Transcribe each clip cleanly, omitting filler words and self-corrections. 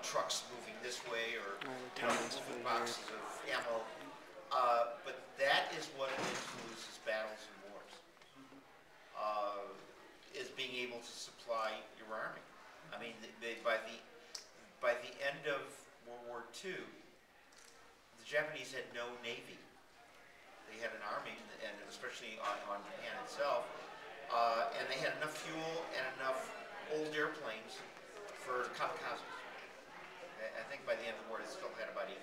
trucks moving this way or moving here. boxes of ammo. But that is what influences battles and wars, is being able to supply your army. I mean, by the end of World War II, the Japanese had no navy. They had an army, and especially on Japan itself, and they had enough fuel and enough old airplanes for kamikazes. I think by the end of the war, they still had about 8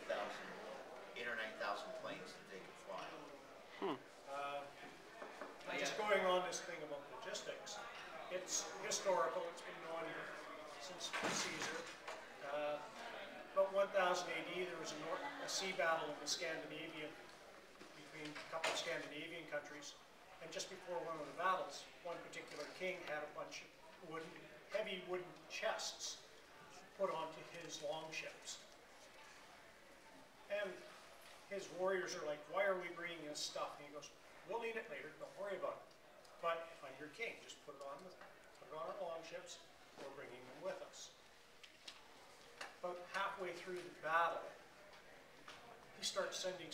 or 9,000 planes that they could fly. Just going on this thing about logistics, it's historical. It's been going since Caesar. About 1000 AD, there was a sea battle in the Scandinavian between a couple of Scandinavian countries, and just before one of the battles, one particular king had a bunch of heavy wooden chests put onto his longships. And his warriors are like, "Why are we bringing this stuff?" And he goes, "We'll need it later, don't worry about it. But I'm your king, just put it on our longships, we're bringing them with us." About halfway through the battle, he starts sending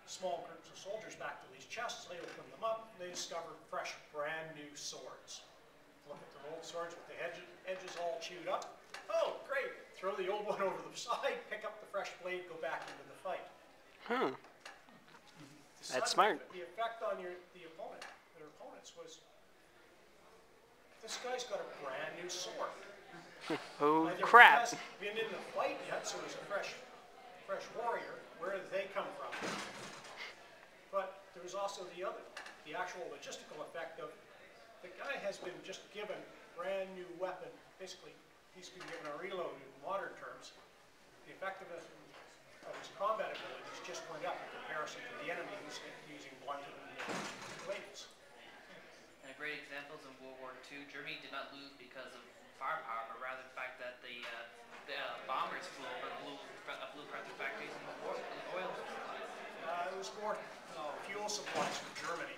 small groups of soldiers back to these chests. They open them up, and they discover fresh, brand new swords. Look at their old swords with the edges all chewed up. Oh, great! Throw the old one over the side, pick up the fresh blade, go back into the fight. That's smart. The effect on their opponents was, this guy's got a brand new sword. Oh crap! He hasn't been in the fight yet, so he's a fresh warrior. Where did they come from? But there was also the actual logistical effect of, the guy has been just given brand new weapon. Basically, he's been given a reload in modern terms. The effectiveness of his combat abilities just went up in comparison to the enemy who's using blunted blades. And a great example is in World War II. Germany did not lose because of firepower, but rather the fact that the bombers flew across the factories and the oil supplies. It was more fuel supplies for Germany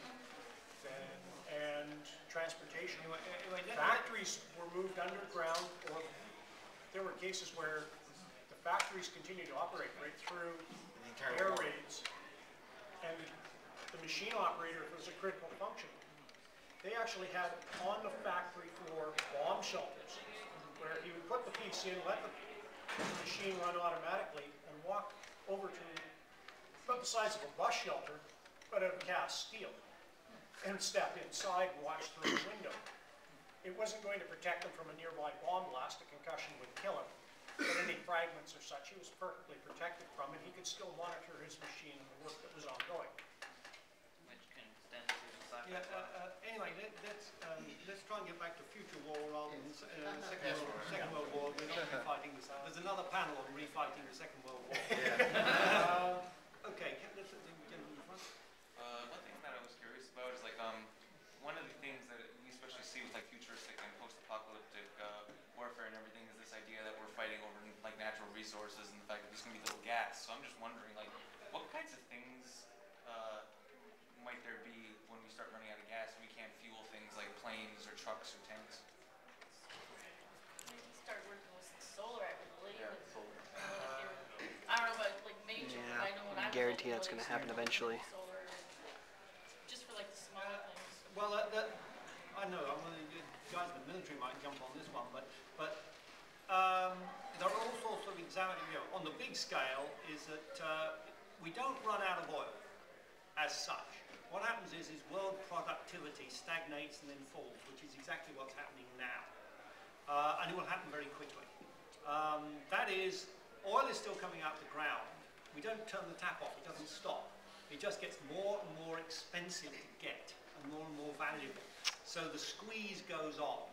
and transportation. Factories were moved underground, or there were cases where the factories continued to operate right through air raids, and the machine operator was a critical function. They actually had on the factory floor bomb shelters where he would put the piece in, let the machine run automatically, and walk over to about the size of a bus shelter, but of cast steel, and step inside and watch through the window. It wasn't going to protect him from a nearby bomb blast. A concussion would kill him. But any fragments or such, he was perfectly protected from, and he could still monitor his machine and the work that was ongoing. Which can extend to the sci-fi. Anyway, let's try and get back to future war rather than Second World War. We're not refighting this. There's another panel on refighting the Second World War. Okay, let's get in the front. One thing that I was curious about is one of the things that we especially see with futuristic and post-apocalyptic warfare and everything is this idea that we're fighting over natural resources and the fact that there's going to be little gas. So I'm just wondering, what kinds of things might there be when we start running out of gas and we can't fuel things like planes or trucks or tanks? Maybe start working with solar, I believe. Yeah, solar. I don't know about major, but I know what I'm guarantee that's going to happen eventually. Solar, just for the smaller things. Well, I know. The guys in the military might jump on this one, but there are all sorts of examining. On the big scale, is that we don't run out of oil as such. What happens is world productivity stagnates and then falls, which is exactly what's happening now, and it will happen very quickly. That is, oil is still coming out of the ground. We don't turn the tap off; it doesn't stop. It just gets more and more expensive to get, and more valuable. So the squeeze goes on.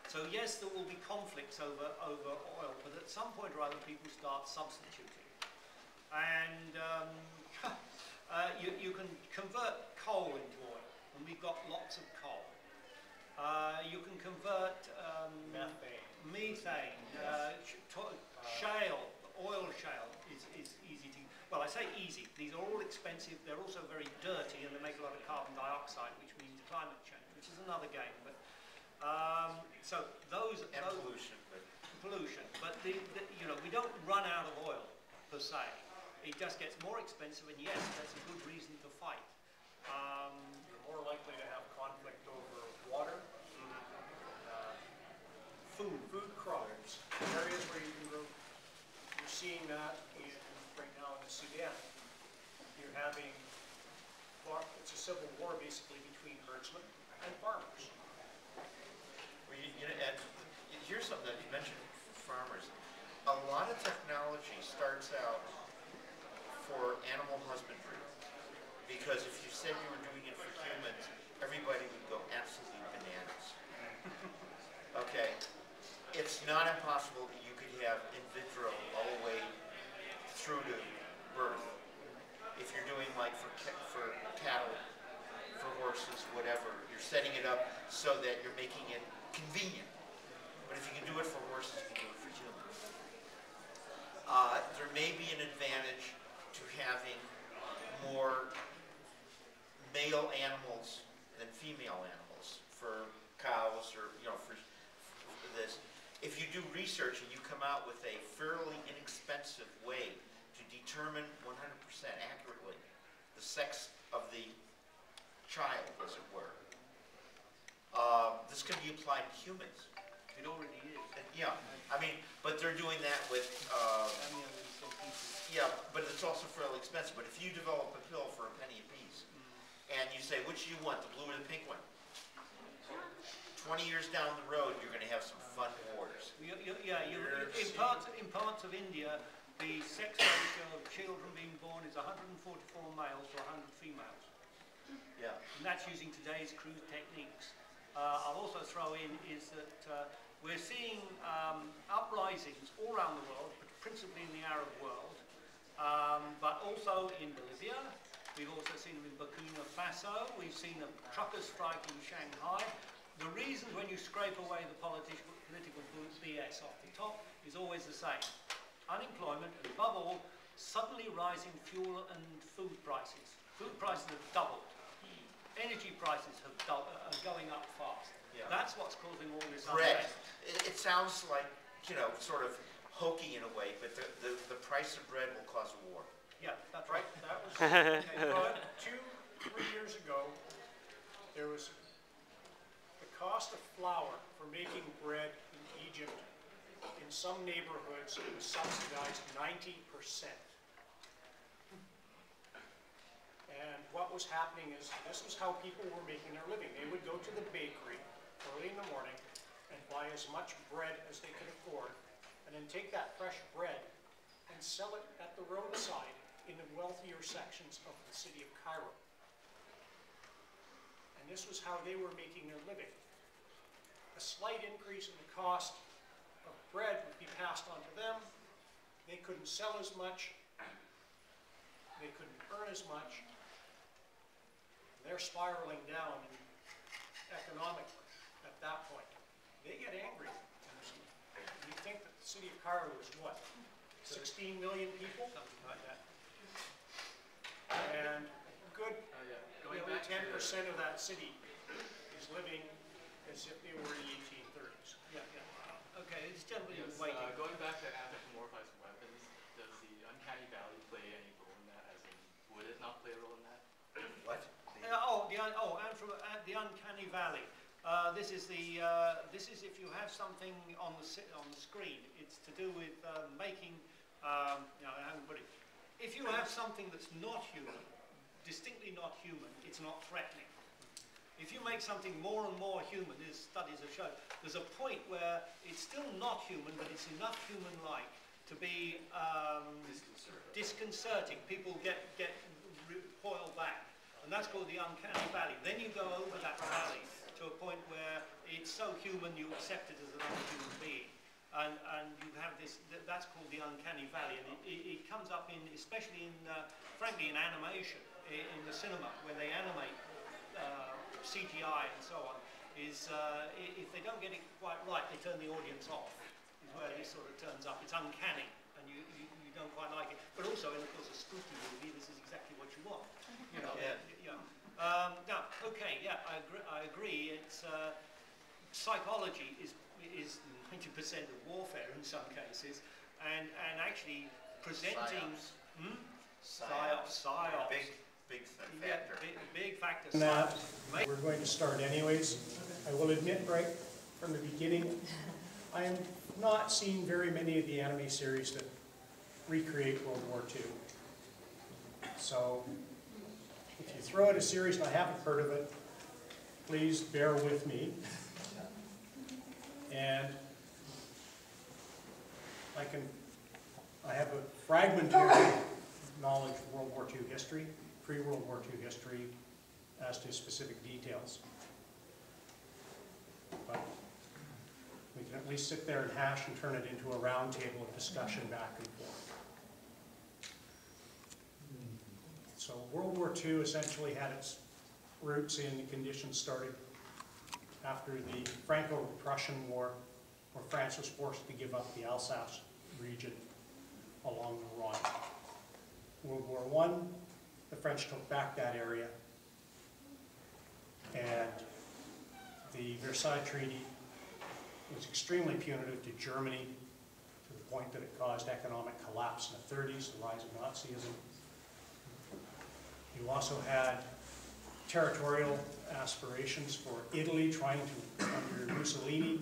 So yes, there will be conflicts over oil, but at some point or other, people start substituting. And you can convert coal into oil, and we've got lots of coal. You can convert methane, shale, oil shale is easy to. Well, I say easy. These are all expensive. They're also very dirty, and they make a lot of carbon dioxide, which means climate change, which is another game. But so those pollution. But pollution, but you know, we don't run out of oil per se. It just gets more expensive, and yes, that's a good reason to fight. You're more likely to have conflict over water, food crops, areas where you can grow. You're seeing that right now in the Sudan. You're having, it's a civil war basically between herdsmen and farmers. Well, and here's something that you mentioned for farmers. A lot of technology starts out for animal husbandry, because if you said you were doing it for humans, everybody would go absolutely bananas. Okay, it's not impossible that you could have in vitro all the way through to birth. If you're doing like for cattle, for horses, whatever, you're setting it up so that you're making it convenient. But if you can do it for horses, you can do it for humans. There may be an advantage to having more male animals than female animals for cows, or for this. If you do research and you come out with a fairly inexpensive way to determine 100% accurately the sex of the child, as it were, this can be applied to humans. It already is. Yeah, I mean, but they're doing that with, yeah, but it's also fairly expensive. But if you develop a pill for a penny apiece, and you say, which do you want, the blue or the pink one? 20 years down the road, you're going to have some fun wars. In parts of India, the sex ratio of children being born is 144 males to 100 females. Yeah. And that's using today's crude techniques. I'll also throw in is that we're seeing uprisings all around the world, but principally in the Arab world, but also in Bolivia. We've also seen them in Burkina Faso. We've seen a trucker strike in Shanghai. The reason when you scrape away the political BS off the top is always the same. Unemployment, and above all, suddenly rising fuel and food prices. Food prices have doubled. Energy prices are going up fast. Yeah. That's what's causing all this Bread. unrest. It sounds like, sort of hokey in a way, but the price of bread will cause a war. Yeah, that's Right, right. that was, well, 2-3 years ago, there was the cost of flour for making bread in Egypt, in some neighborhoods, it was subsidized 90%. And what was happening is, this was how people were making their living. They would go to the bakery early in the morning and buy as much bread as they could afford, and then take that fresh bread and sell it at the roadside in the wealthier sections of the city of Cairo. And this was how they were making their living. A slight increase in the cost of bread would be passed on to them. They couldn't sell as much. They couldn't earn as much. They're spiraling down economically at that point. They get angry. You think that the city of Cairo is what? 16 million people? Something like that. And good, nearly 10% of that city is living as if they were in the 1830s. Yeah, yeah. Okay, this gentleman is Yes, waiting. going back to anthropomorphized weapons, does the uncanny valley play any role in that? As in, would it not play a role in that? What? The uncanny valley. This is if you have something on the screen. It's to do with making. I haven't put it. If you have something that's not human, distinctly not human, it's not threatening. If you make something more and more human, as studies have shown, there's a point where it's still not human, but it's enough human-like to be disconcerting. People get recoil back, and that's called the uncanny valley. Then you go over that valley to a point where it's so human you accept it as another human being. And you have this, that's called the uncanny valley, and it comes up especially in, frankly, in animation, in the cinema, when they animate CGI and so on, if they don't get it quite right, they turn the audience off, is where this sort of turns up. It's uncanny, and you don't quite like it. But also, in, of course, a spooky movie, this is exactly what you want. Now, okay, yeah, I agree. It's psychology is is 90% of warfare in some cases, and actually presenting psyops. Big Yeah, factor. big factor. That we're going to start anyways. I will admit right from the beginning, I am not seeing very many of the anime series that recreate World War II. So if you throw out a series and I haven't heard of it, please bear with me. And I have a fragmentary knowledge of World War II history, pre-World War II history, as to specific details. But we can at least sit there and hash and turn it into a round table of discussion back and forth. So World War II essentially had its roots in the conditions started after the Franco-Prussian War, where France was forced to give up the Alsace region along the Rhine. World War I, the French took back that area, and the Versailles Treaty was extremely punitive to Germany, to the point that it caused economic collapse in the 30s, the rise of Nazism. You also had territorial aspirations for Italy, trying to, under Mussolini,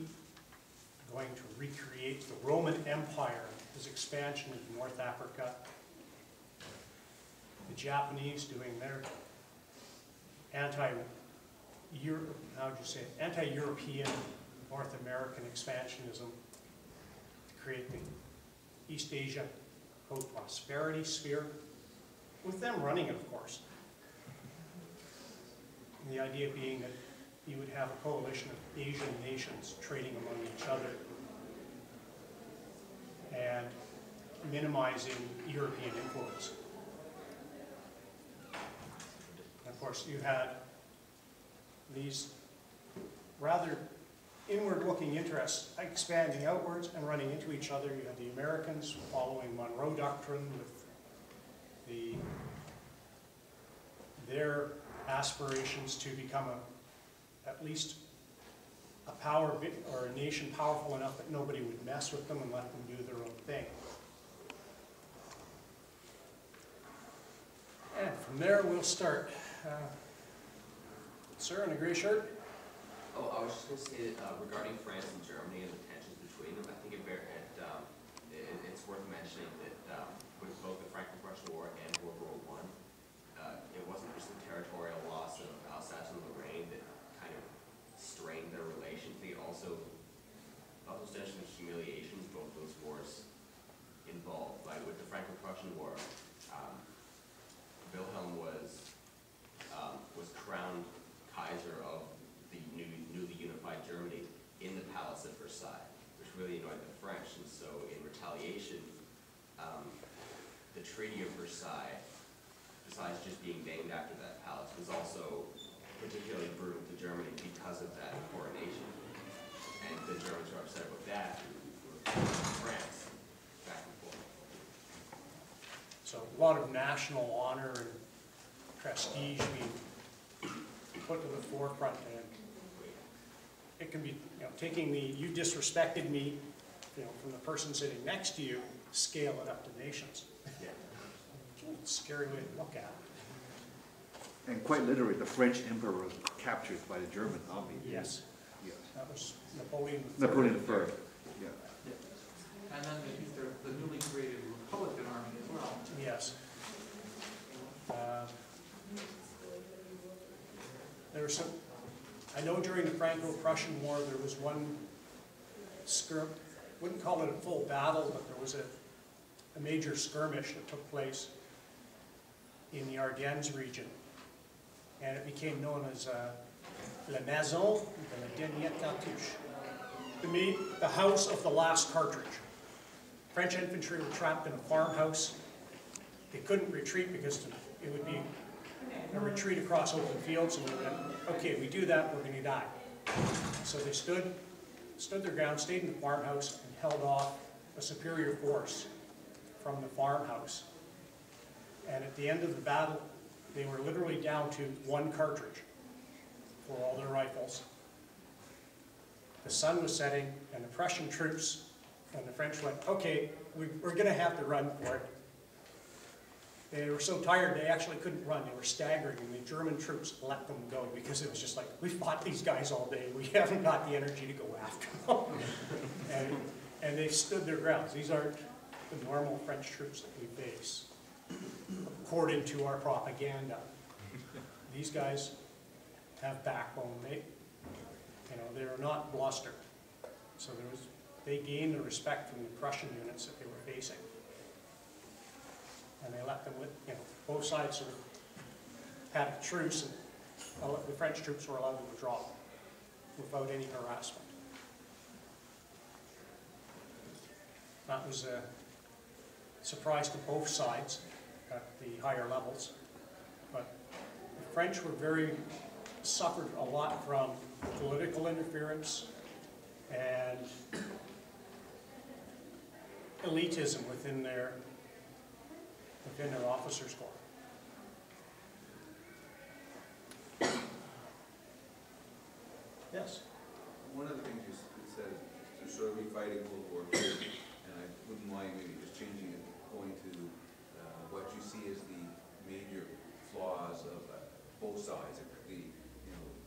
going to recreate the Roman Empire, his expansion into North Africa. The Japanese doing their anti-European North American expansionism to create the East Asia co-prosperity sphere, with them running it, of course. And the idea being that you would have a coalition of Asian nations trading among each other and minimizing European influence. And of course, you had these rather inward-looking interests expanding outwards and running into each other. You had the Americans following Monroe Doctrine with their aspirations to become at least a power or a nation powerful enough that nobody would mess with them and let them do their own thing. And from there we'll start. Sir in a gray shirt. Oh, I was just going to say that regarding France and Germany and the tensions between them, I think it's worth mentioning that with both the Franco-Prussian War and World War I, it wasn't just the territorial loss of Alsace and Lorraine that kind of strained their relations. They also essentially humiliations both those wars involved. Like with the Franco-Prussian War, Wilhelm was crowned Kaiser of the newly unified Germany in the Palace at Versailles, which really annoyed the French. And so in retaliation, the Treaty of Versailles, besides just being named after that palace, was also particularly brutal to Germany because of that coronation. And the Germans were upset with that, who were France, back and forth. So a lot of national honor and prestige being put to the forefront, and it can be, taking the "you disrespected me," from the person sitting next to you, scale it up to nations. Yeah. It's a scary way to look at it. And quite literally, the French emperor was captured by the German army. Yes. Yes. That was Napoleon III. Napoleon III. Yeah. And then they used the newly created Republican Army as well. Yes. There were some, I know during the Franco-Prussian War there was one wouldn't call it a full battle, but there was a major skirmish that took place in the Ardennes region. And it became known as La Maison de la Dernière Cartouche, the house of the last cartridge. French infantry were trapped in a farmhouse. They couldn't retreat because it would be a retreat across open fields, and they went, okay, we do that, we're going to die. So they stood their ground, stayed in the farmhouse, and held off a superior force from the farmhouse. And at the end of the battle, they were literally down to one cartridge for all their rifles. the sun was setting, and the Prussian troops and the French went, okay, we're going to have to run for it. They were so tired they actually couldn't run. They were staggering, and the German troops let them go because it was just like, we fought these guys all day. We haven't got the energy to go after them. and they stood their grounds. These aren't the normal French troops that we face, according to our propaganda. These guys have backbone. They're not bluster. So they gained the respect from the Prussian units that they were facing. And they let them, both sides sort of had a truce, and the French troops were allowed to withdraw without any harassment. That was a surprise to both sides at the higher levels. But the French were suffered a lot from political interference and elitism within their officers' corps. Yes? One of the things you said is sort of refighting World War II, and I wouldn't mind maybe just changing it, going to what you see as the major flaws of both sides.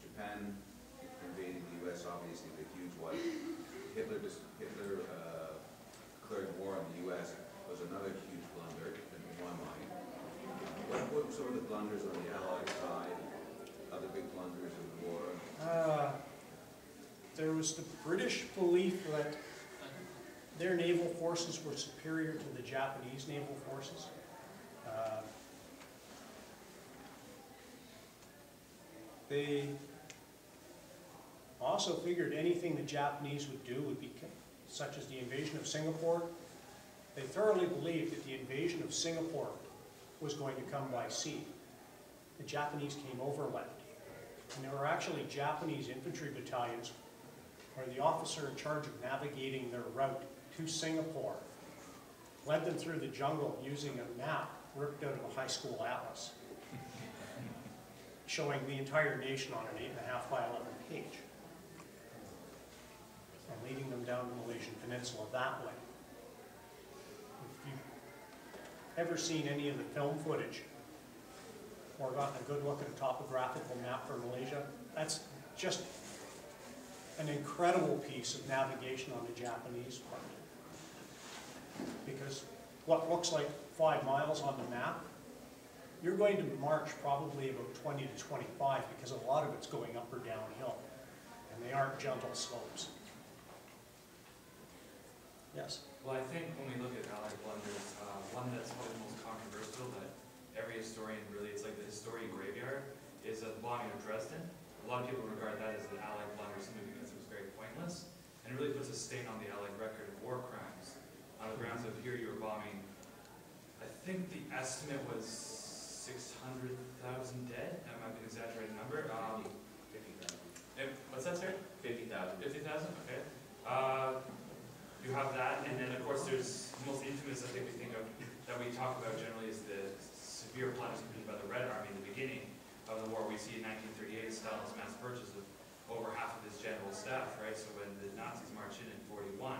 Japan invading the U.S., obviously the huge one. Hitler declaring war on the U.S. was another huge blunder in my mind. What were some of the blunders on the Allied side, other big blunders of the war? There was the British belief that their naval forces were superior to the Japanese naval forces. They also figured anything the Japanese would do would be, such as the invasion of Singapore. They thoroughly believed that the invasion of Singapore was going to come by sea. The Japanese came overland. And there were actually Japanese infantry battalions where the officer in charge of navigating their route to Singapore led them through the jungle using a map ripped out of a high school atlas, showing the entire nation on an 8.5 by 11 page, and leading them down the Malaysian Peninsula that way. If you've ever seen any of the film footage or gotten a good look at a topographical map for Malaysia, that's just an incredible piece of navigation on the Japanese part. Because what looks like 5 miles on the map, you're going to march probably about 20 to 25 because a lot of it's going up or downhill, and they aren't gentle slopes. Yes? Well, I think when we look at Allied blunders, one that's probably the most controversial that every historian really, it's like the historian graveyard, is the bombing of Dresden. A lot of people regard that as an Allied blunder simply because it was very pointless, and it really puts a stain on the Allied record of war crimes. On the grounds of here you were bombing, I think the estimate was 600,000 dead. That might be an exaggerated number. 50,000. What's that, sir? 50,000. 50,000, okay. You have that, and then of course there's the most infamous I think we think of that we talk about generally is the severe plunders committed by the Red Army in the beginning of the war. We see in 1938 Stalin's mass purchase of over half of his general staff, right? So when the Nazis march in 41,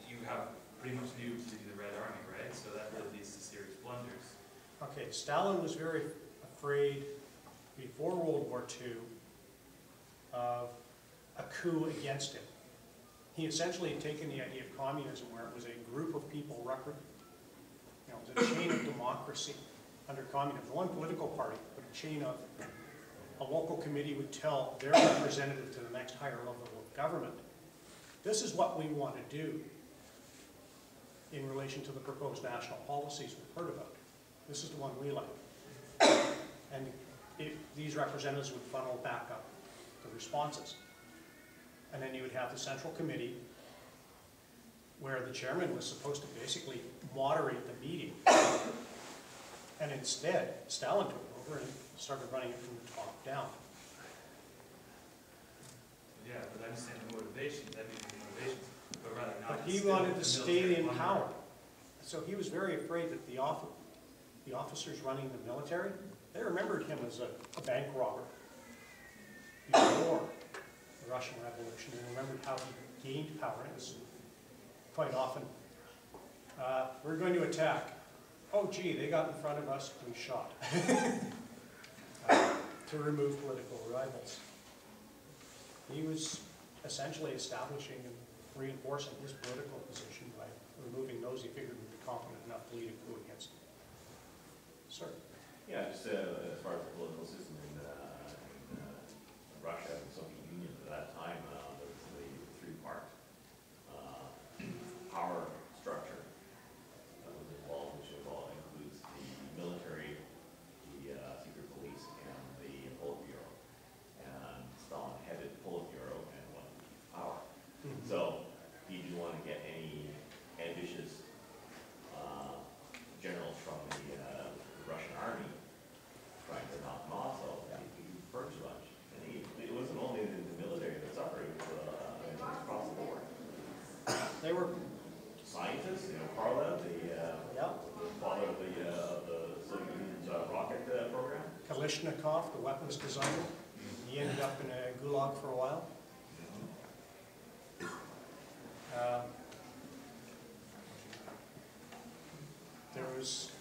you have pretty much nuked the Red Army, right? So that really leads to serious blunders. Okay, Stalin was very afraid before World War II of a coup against him. He essentially had taken the idea of communism where it was a group of people, it was a chain of democracy under communism. One political party, but a chain of a local committee would tell their representative to the next higher level of government, this is what we want to do in relation to the proposed national policies we've heard about. This is the one we like. And these representatives would funnel back up the responses. And then you would have the central committee where the chairman was supposed to basically moderate the meeting. And instead, Stalin took it over and started running it from the top down. Yeah, but I understand the motivations, that means the motivations, but rather not. But he wanted to stay in power. So he was very afraid that the officers running the military, they remembered him as a bank robber before. the Russian Revolution and remembered how he gained power. It was quite often, we're going to attack. Oh, gee, they got in front of us, we shot. To remove political rivals. He was essentially establishing and reinforcing his political position by removing those he figured would be competent enough to lead a coup against him. Sir? Yeah, just as far as the political system in Russia and the Soviet Union at that time, there was the three-part power structure that was involved, which includes the military, the secret police, and the Politburo. And Stalin headed Politburo and won power. So he didn't want to get any ambitious generals from the Russian army trying to knock him off, so he purged a bunch. And it wasn't only the military that suffered, it was across the board. They were scientists, Korolev, the father of the Soviet Union's rocket program. Kalashnikov, the weapons designer. He ended up in a gulag for a while. There was,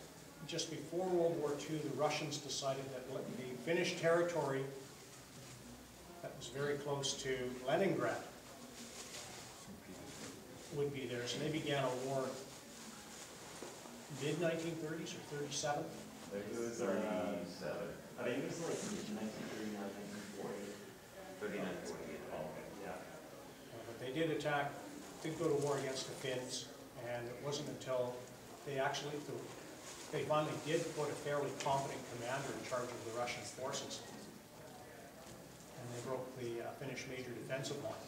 just before World War II, the Russians decided that the Finnish territory that was very close to Leningrad would be theirs. And they began a war mid-1930s or 37. I think it was 37. I think it was like 1939, 1940. 39, 48. Oh, okay. Yeah. But they did go to war against the Finns, and it wasn't until they finally did put a fairly competent commander in charge of the Russian forces. And they broke the Finnish major defensive line.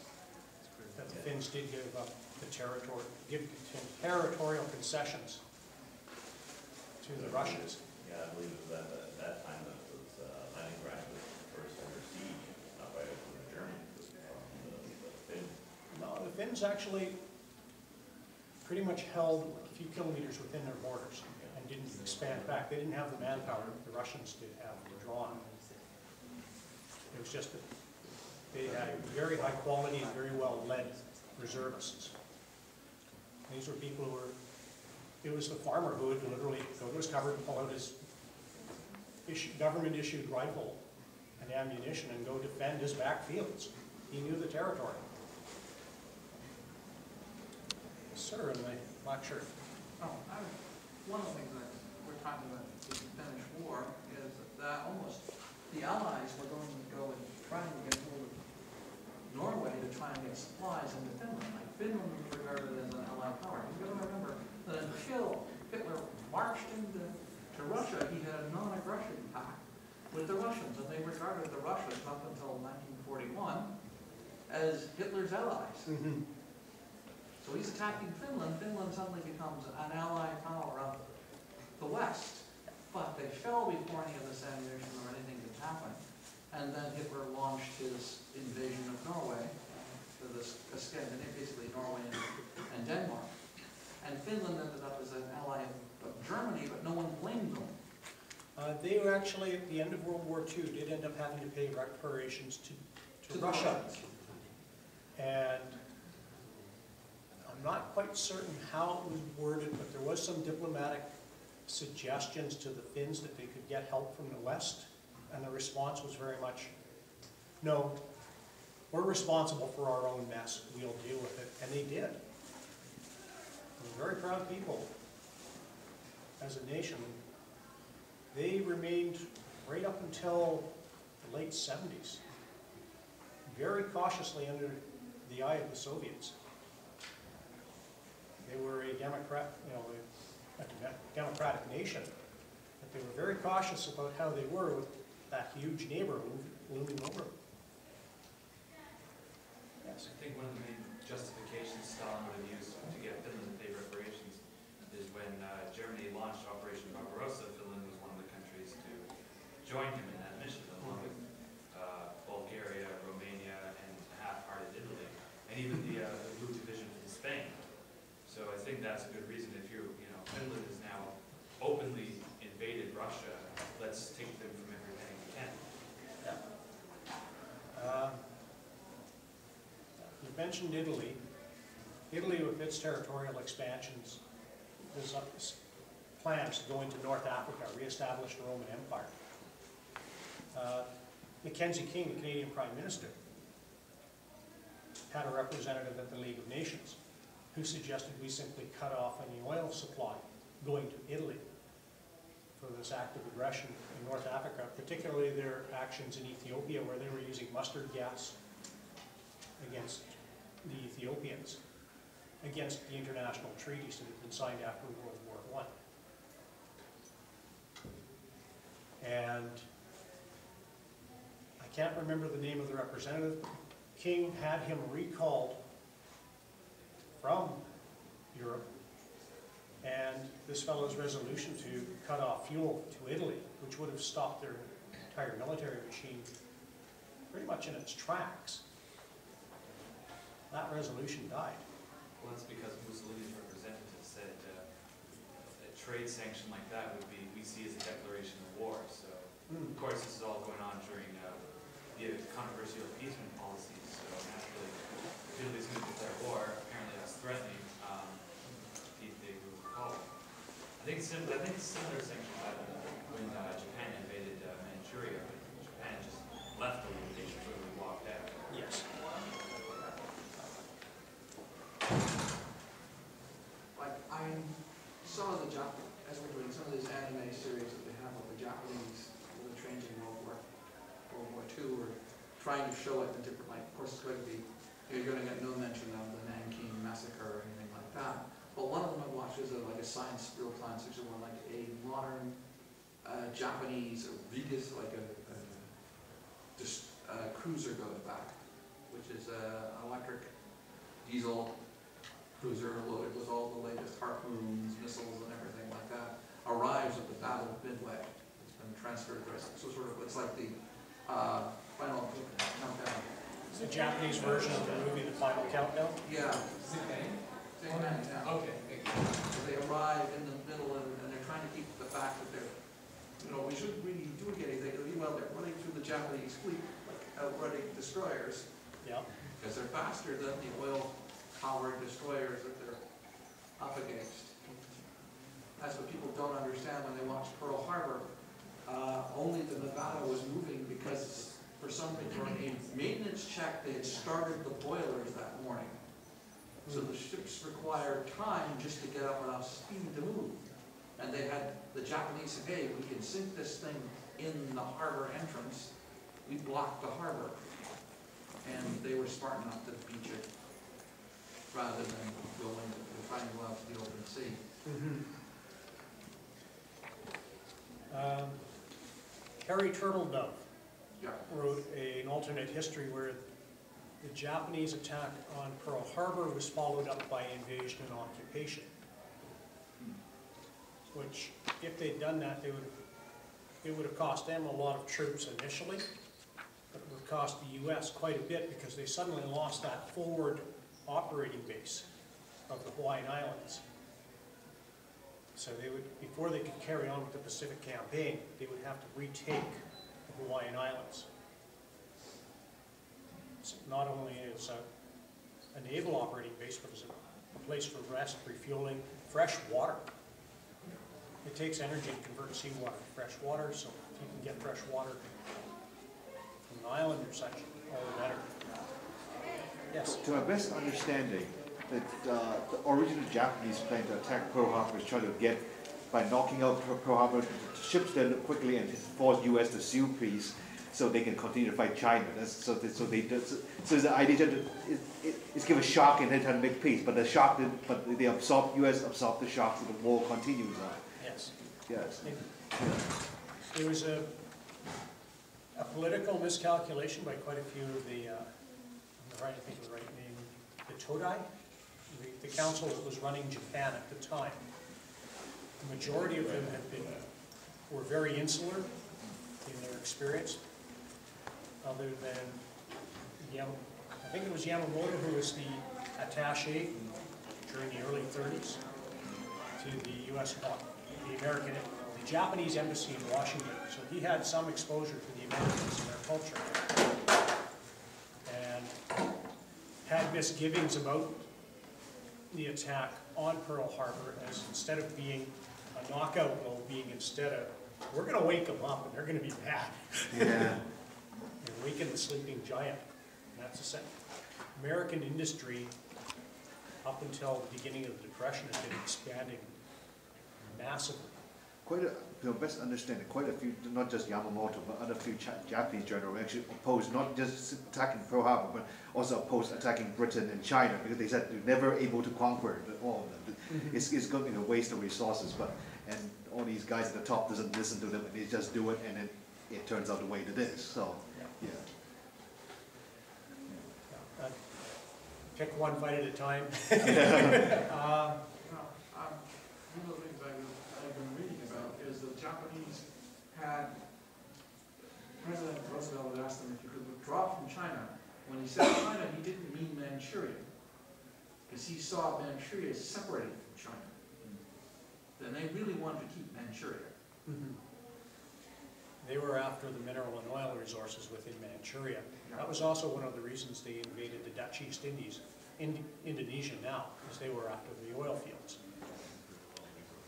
That the Finns did give up the territorial concessions to the Russians. Yeah, I believe it was at that time that it was Leningrad was first under siege, not by Germany, but from the Finns. No, the Finns actually pretty much held a few kilometers within their borders and didn't expand back. They didn't have the manpower the Russians did have to draw on. It was just that they had very high quality and very well led reservists. These were people who were, it was the farmer who would literally go to his cupboard and pull out his government-issued rifle and ammunition and go defend his back fields. He knew the territory. Sir, in the black shirt. One of the things that we're talking about the Finnish War is that almost the Allies were going to go and trying to get hold of Norway to try and get supplies into Finland. Like Finland was regarded as an Allied power. You've got to remember that until Hitler marched into Russia, he had a non-aggression pact with the Russians, and they regarded the Russians up until 1941 as Hitler's allies. So he's attacking Finland. Finland suddenly becomes an allied power of the West. But they fell before any of this ammunition or anything could happen. And then Hitler launched his invasion of Norway, to Scandinavia, basically Norway and Denmark. And Finland ended up as an ally of Germany, but no one blamed them. They were actually, at the end of World War II, did end up having to pay reparations to Russia. And I'm not quite certain how it was worded, but there was some diplomatic suggestions to the Finns that they could get help from the West. And the response was very much, no, we're responsible for our own mess. We'll deal with it. And they did. They were very proud people as a nation. They remained right up until the late 70s, very cautiously under the eye of the Soviets. They were a democratic nation, but they were very cautious about how they were with that huge neighbor looming over them. Yes. I think one of the main justifications Stalin would have used to get Finland to pay reparations is when Germany launched Operation Barbarossa. Finland was one of the countries to join him in that mission, along with Bulgaria, Romania, and half-hearted Italy, and even the Blue Division from Spain. So I think that's a good reason. If Finland is now openly invaded Russia, let's take them from every penny we can. Yeah. mentioned Italy. Italy, with its territorial expansions, there's plans to go into North Africa, re-establish the Roman Empire. Mackenzie King, the Canadian Prime Minister, had a representative at the League of Nations who suggested we simply cut off any oil supply going to Italy for this act of aggression in North Africa, particularly their actions in Ethiopia where they were using mustard gas against the Ethiopians, against the international treaties that had been signed after World War I. And I can't remember the name of the representative. King had him recalled from Europe, and this fellow's resolution to cut off fuel to Italy, which would have stopped their entire military machine pretty much in its tracks, that resolution died. Well, that's because Mussolini's representative said a trade sanction like that would be, we see as a declaration of war. So, of course, this is all going on during the controversial appeasement policies. So, naturally, if Italy's going to declare war, apparently that's threatening the rule of power. I think similar sanctions happened when Japan invaded Manchuria, but Japan just left the location where we walked out. Yes. Like, some of the as we're doing some of these anime series that they have of the Japanese, the trains in World War II, or trying to show it in different, like, of course it's going to be, you're going to get no mention of the Nanking Massacre or anything like that. But one of them I watched is like a real science fiction one, like a modern Japanese Regas, like a cruiser goes back, which is an electric diesel cruiser loaded with all the latest harpoons, missiles, and everything like that, arrives at the Battle of Midway. It's been transferred to us. So sort of, it's like the final countdown. It's the Japanese version of the movie The Final Countdown? Yeah. Same thing, yeah. Okay. So they arrive in the middle, and they're trying to keep the fact that they're, we shouldn't really do anything. Well, they're running through the Japanese fleet, like outrunning destroyers. Yeah. Because they're faster than the oil-powered destroyers that they're up against. That's what people don't understand when they watch Pearl Harbor. Only the Nevada was moving because for a maintenance check, they had started the boilers that morning. So the ships required time just to get up enough speed to move. And they had, the Japanese said, hey, we can sink this thing in the harbor entrance. We blocked the harbor. And they were smart enough to beach it rather than trying to go out to the open sea. Harry Turtledove wrote an alternate history where the Japanese attack on Pearl Harbor was followed up by invasion and occupation. Which, if they'd done that, it would have cost them a lot of troops initially, but it would cost the U.S. quite a bit because they suddenly lost that forward operating base of the Hawaiian Islands. So they would, before they could carry on with the Pacific campaign, they would have to retake the Hawaiian Islands. So not only is a naval operating base, but as a place for rest, refueling, fresh water. It takes energy to convert seawater to fresh water, so if you can get fresh water from an island or such, all the better. Yes? To my best understanding, that the original Japanese plan to attack Pearl Harbor was trying to get, by knocking out Pearl Harbor, ships there quickly and force U.S. to sue peace so they can continue to fight China. So the idea is give a shock and then try to make peace, but the shock, they absorb, U.S. absorbed the shock, so the war continues on. Yes. Yes. There was a political miscalculation by quite a few of the, I'm trying to think of the right name, the Todai, the council that was running Japan at the time. The majority of them were very insular in their experience, other than, I think it was Yamamoto who was the attaché during the early 30s to the U.S. the Japanese embassy in Washington. So he had some exposure to the Americans and their culture. And had misgivings about the attack on Pearl Harbor, as instead of being a knockout blow, being instead of, we're going to wake them up and they're going to be bad. Yeah. They're waking the sleeping giant. And that's the same. American industry, up until the beginning of the Depression, has been expanding massively. Quite a, best understanding, quite a few, not just Yamamoto, but other few Japanese generals actually opposed not just attacking Pearl Harbor, but also opposed attacking Britain and China, because they said they're never able to conquer all of them. It's going to be a waste of resources, and all these guys at the top doesn't listen to them, and they just do it, and then it turns out the way that it is. So, yeah. Pick one fight at a time. One of the things I've been reading about is the Japanese had, President Roosevelt had asked them if you could withdraw from China. When he said China, he didn't mean Manchuria, because he saw Manchuria separated from China. Then they really wanted to keep Manchuria. They were after the mineral and oil resources within Manchuria. That was also one of the reasons they invaded the Dutch East Indies, Indonesia now, because they were after the oil fields.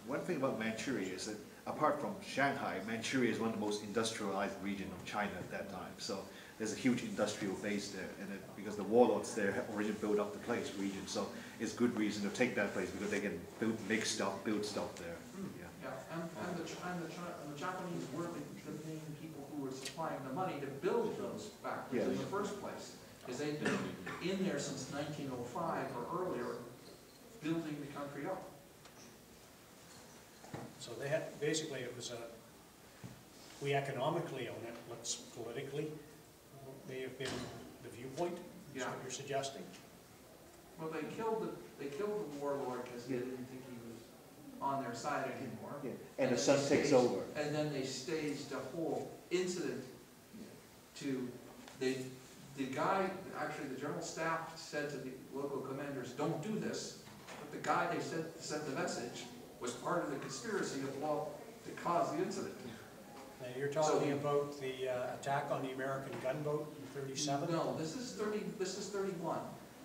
One thing about Manchuria is that, apart from Shanghai, Manchuria is one of the most industrialized regions of China at that time. So there's a huge industrial base there, and because the warlords there have already built up the region, so it's good reason to take that place because they can make stuff, build stuff there. And the Japanese were the main people who were supplying the money to build those factories in the first place, because they'd been in there since 1905 or earlier, building the country up. So they had, basically it was we economically own it, let's politically, may have been the viewpoint, is what you're suggesting? Well, they killed the warlord because they didn't think he was on their side anymore. Yeah. And the son takes over. And then they staged a whole incident to, the guy, actually the general staff said to the local commanders, don't do this. But the guy they sent the message was part of the conspiracy to cause the incident. Now you're talking about the attack on the American gunboat in 37? No, this is 31.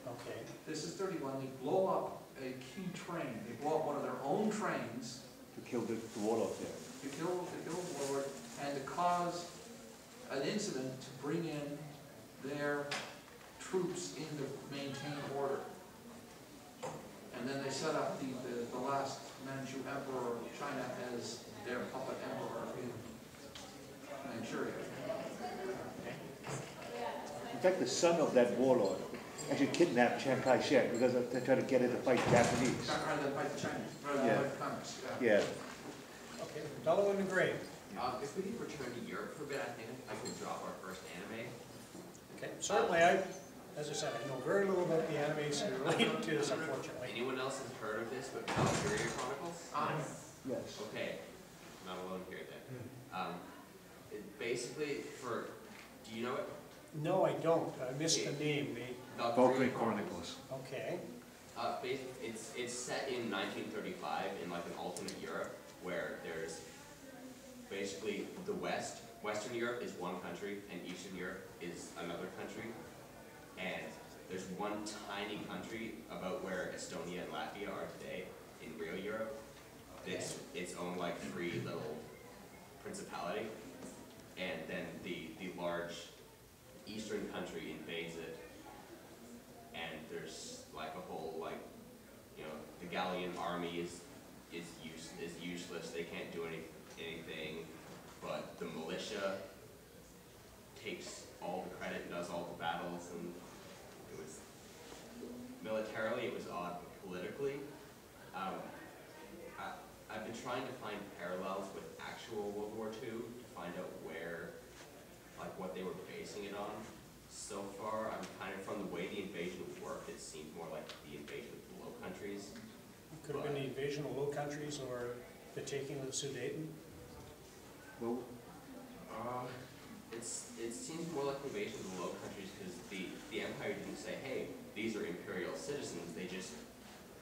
Okay. This is 31. They blow up a key train. They blow up one of their own trains. To kill the warlord there. To kill the warlord and to cause an incident to bring in their troops in to maintain order. And then they set up the last Manchu emperor of China as their puppet emperor in Manchuria. In fact, the son of that warlord actually kidnapped Chiang Kai-shek because they tried to get him to fight Japanese. Rather than fight the Chinese, rather than fight the communists. Yeah. Okay, fellow in the grave. If we could return to Europe for a bit, I think I could drop our first anime. Okay, certainly as I said, I know very little about the animes related to this, unfortunately. Anyone else has heard of this, but Valkyria Chronicles? Yes. Okay, not alone here then. Basically, do you know it? No, I don't. I missed the name. Valkyria Chronicles. Okay. It's set in 1935 in like an alternate Europe where there's basically the Western Europe is one country and Eastern Europe is another country. And there's one tiny country about where Estonia and Latvia are today in real Europe. It's its own like free little principality. And then the large Eastern country invades it. And there's like a whole the Gallian army is useless. They can't do anything. But the militia takes all the credit and does all the battles, and it was militarily it was odd, but politically I've been trying to find parallels with actual World War II to find out what they were basing it on. So far, I'm kind of, from the way the invasion worked, it seemed more like the invasion of the Low Countries. It could have been the invasion of Low Countries or the taking of the Sudeten. Well, it seems more like the invasion of the Low Countries because the Empire didn't say, hey, these are imperial citizens. They just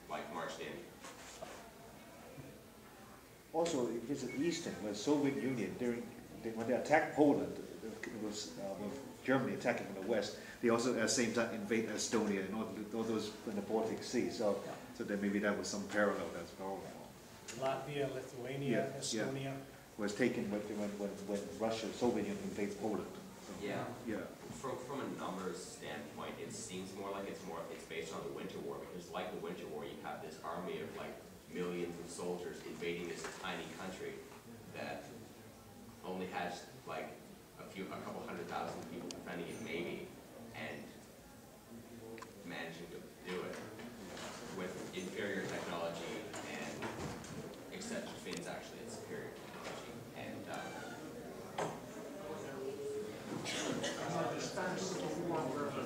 marched in. Also, it's an Eastern, the Soviet Union, when they attacked Poland, it was Germany attacking from the west, they also at the same time invade Estonia and all those in the Baltic Sea. So then maybe that was some parallel that's powerful. Latvia, Lithuania, Estonia. Was taken when Russia, Soviet Union invaded Poland. So, yeah. From a numbers standpoint, it seems more like it's based on the Winter War, because like the Winter War, you have this army of like millions of soldiers invading this tiny country that only has like a couple 100,000 people defending it maybe, and managing to do it with inferior technology, and except Finns actually had superior technology, and the Spanish Civil War, where the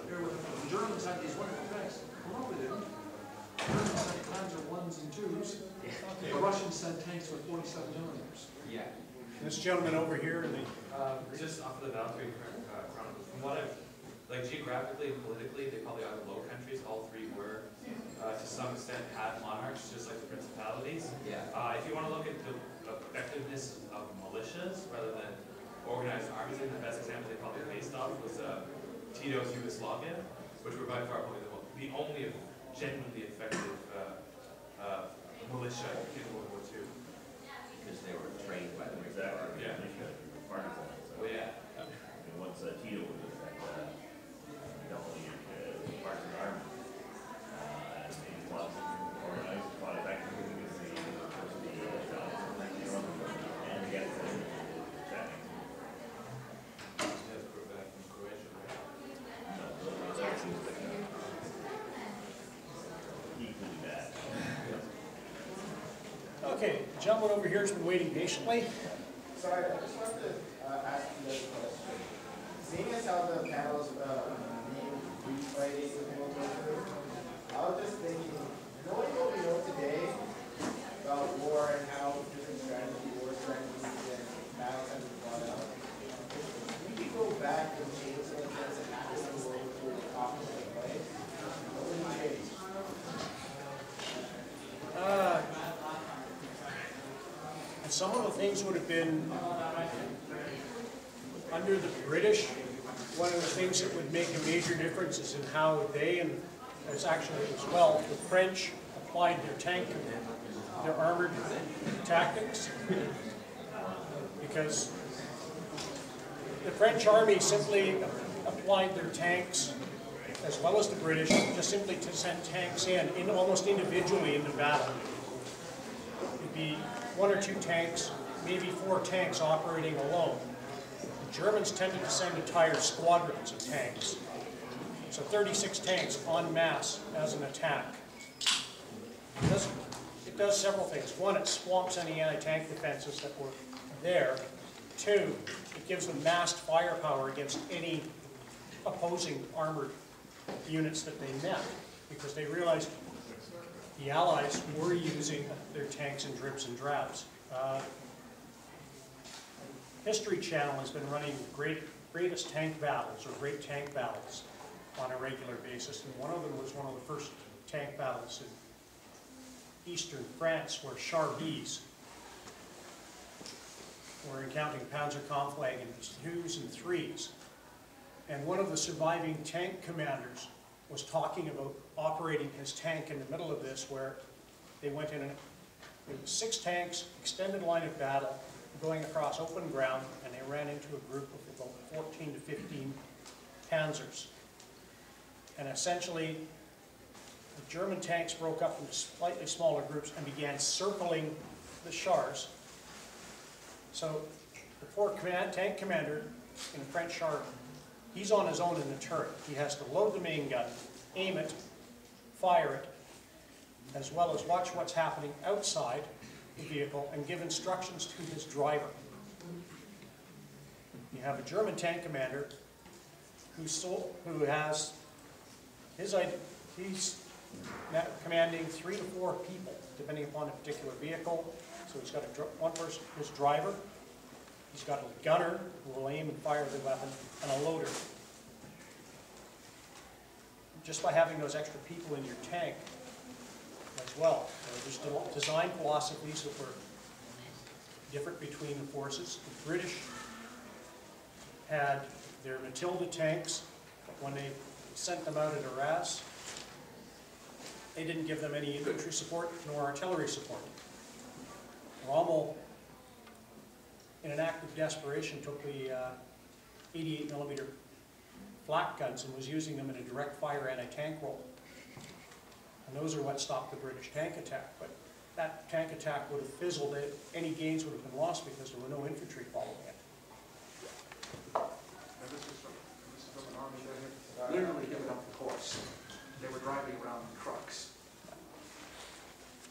Germans had these wonderful tanks. No, we didn't. The Germans sent Panzer I's and II's. The Russians sent tanks with 47 millimeters. Yeah. This gentleman over here, just off of the Valkyrie Chronicles, from what I've, like geographically and politically, they probably are the Low Countries. All three were, to some extent, had monarchs, just like the principalities. Yeah. If you want to look at the effectiveness of militias rather than organized armies, and the best example they probably based off was Tito's Yugoslavia, which were by far probably the only genuinely effective militia in World War II. Because they were trained by the regular army. Yeah. Well, yeah. And once Tito was definitely part of the army, and he was organized, fought effectively against the and against the Czech. That seems like equally bad. okay, the gentleman over here has been waiting patiently. Sorry, I just wanted to ask you guys a question. Seeing as how the panels named refighting with World War II, I was just thinking, knowing what we know today about war and how different war strategies and battles have been fought out, we could go back and change some of the things that happened in World War II to copy it, right? What would you change? Some of the things would have been under the British. One of the things that would make a major difference is in how they, and it's actually as well, the French applied their armored tactics. Because the French army simply applied their tanks, as well as the British, just simply to send tanks in almost individually into battle. It'd be 1 or 2 tanks, maybe 4 tanks operating alone. The Germans tended to send entire squadrons of tanks. So 36 tanks en masse as an attack. It does several things. 1, it swamps any anti-tank defenses that were there. 2, it gives them massed firepower against any opposing armored units that they met, because they realized the Allies were using their tanks in dribs and drabs. History Channel has been running greatest tank battles, or great tank battles, on a regular basis, and one of them was one of the first tank battles in eastern France, where Charbis were encountering Panzerkampfwagen 2s and 3s. And one of the surviving tank commanders was talking about operating his tank in the middle of this, where they went in, it was 6 tanks, extended line of battle, going across open ground, and they ran into a group of about 14 to 15 panzers. And essentially, the German tanks broke up into slightly smaller groups and began circling the Chars. So the poor tank commander in a French Char, he's on his own in the turret. He has to load the main gun, aim it, fire it, as well as watch what's happening outside the vehicle and give instructions to his driver. You have a German tank commander who has he's commanding 3 to 4 people, depending upon a particular vehicle. So he's got one person, his driver. He's got a gunner who will aim and fire the weapon, and a loader. Just by having those extra people in your tank as well. There's design philosophies that were different between the forces. The British had Their Matilda tanks, when they sent them out at Arras, they didn't give them any infantry support nor artillery support. Rommel, in an act of desperation, took the 88mm flak guns and was using them in a direct fire anti-tank role. And those are what stopped the British tank attack. But that tank attack would have fizzled. Any gains would have been lost because there were no infantry following it. This is from an army that had literally given up the course. They were driving around trucks.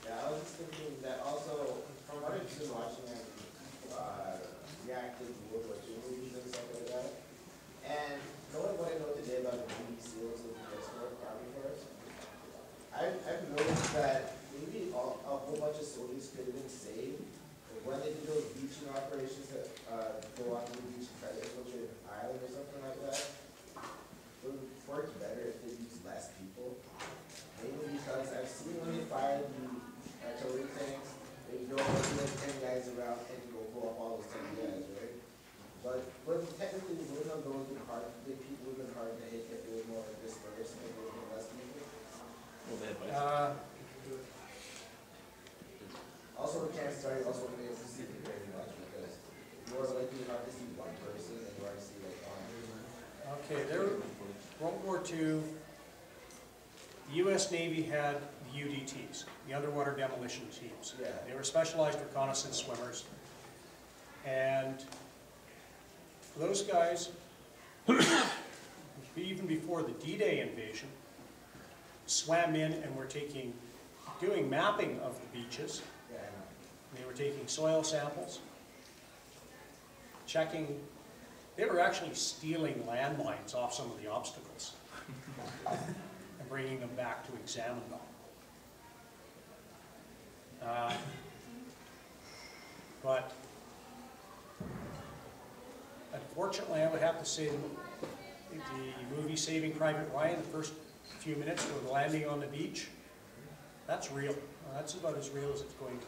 Yeah, I was just thinking that also, from what I've been watching, I've reacted to World War II movies and stuff like that. And knowing what I know today about the Navy SEALs and the Army Force, I've noticed that maybe a whole bunch of soldiers could have been saved when they did those beaching operations that go on to the beach and try to infiltrate an island or something like that. It would work better if they used less people. Mainly because I've seen when they fire the artillery tanks, they go like 10 guys around and go pull up all those 10 guys, right? But technically, wouldn't have those been hard? The people would have been hard to hit if they were more dispersed and there would have been less people. Also, the chances are you also won't be able to see it very much because it's more likely hard to see one person than you are to see like one. Okay, World War II, the U.S. Navy had the UDTs, the underwater demolition teams. Yeah. They were specialized reconnaissance swimmers. And those guys, even before the D-Day invasion, swam in and were doing mapping of the beaches. Yeah, I know. They were taking soil samples, checking. They were actually stealing landmines off some of the obstacles and bringing them back to examine them. But unfortunately, I would have to say the movie Saving Private Ryan, the first few minutes with the landing on the beach, that's real. That's about as real as it's going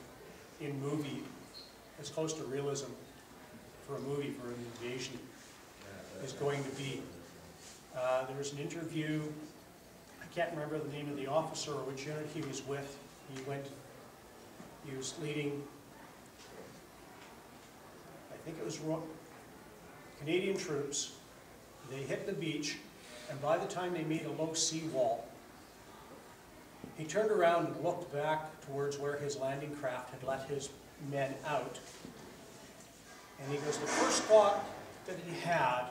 in movie, as close to realism for a movie, for an invasion, is going to be. There was an interview, I can't remember the name of the officer or which unit he was with. He was leading, I think it was Canadian troops. They hit the beach, and by the time they made a low seawall, he turned around and looked back towards where his landing craft had let his men out. And he goes, the first thought that he had,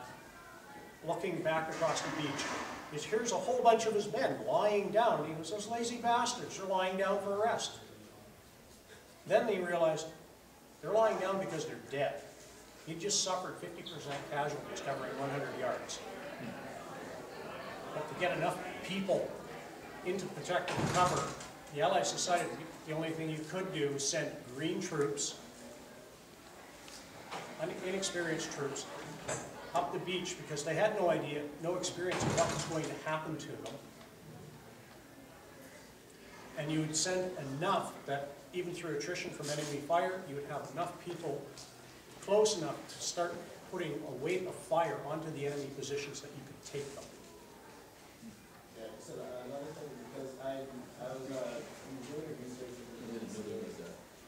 looking back across the beach, is here's a whole bunch of his men lying down. And he goes, those lazy bastards are lying down for a rest. Then they realized they're lying down because they're dead. He just suffered 50% casualties covering 100 yards. But to get enough people into protective cover, the Allies decided the only thing you could do was send green troops, inexperienced troops, up the beach because they had no idea, no experience of what was going to happen to them. And you would send enough that even through attrition from enemy fire, you would have enough people close enough to start putting a weight of fire onto the enemy positions that you could take them. Yeah, so another thing, because I was doing a research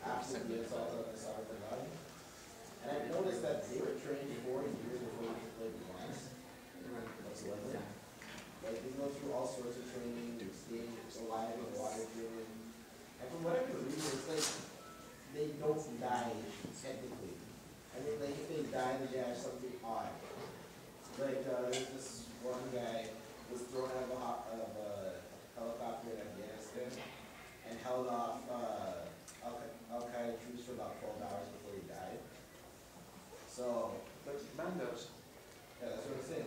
after the assault on the South of London, and I noticed that they were trained 4 years before they played once whatsoever. Like they go through all sorts of training, staying alive in water training, and from what I can read, it's like they don't die technically. I mean, like if they die, they have something odd. Like there's this one guy was thrown out of a helicopter in Afghanistan and held off Al-Qaeda troops for about 12 hours before he died. So, But commandos. yeah, that's what I'm saying.